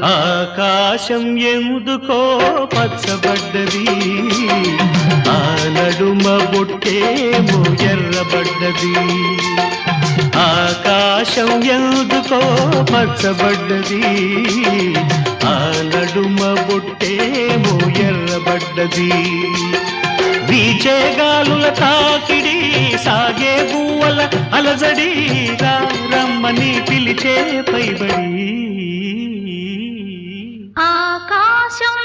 ఆకాశం ఎందుకో పచ్చబడ్డది, ఆ నడుమ బొట్టేమో ఎర్రబడ్డది. ఆకాశం ఎందుకో పచ్చబడ్డది, ఆ నడుమ బొట్టేమో ఎర్రబడ్డది. వీచే గాలుల తాకిడి, సాగే గువ్వల అలజడి, రమ్మని పిలిచే పైబడి. ఆకాశం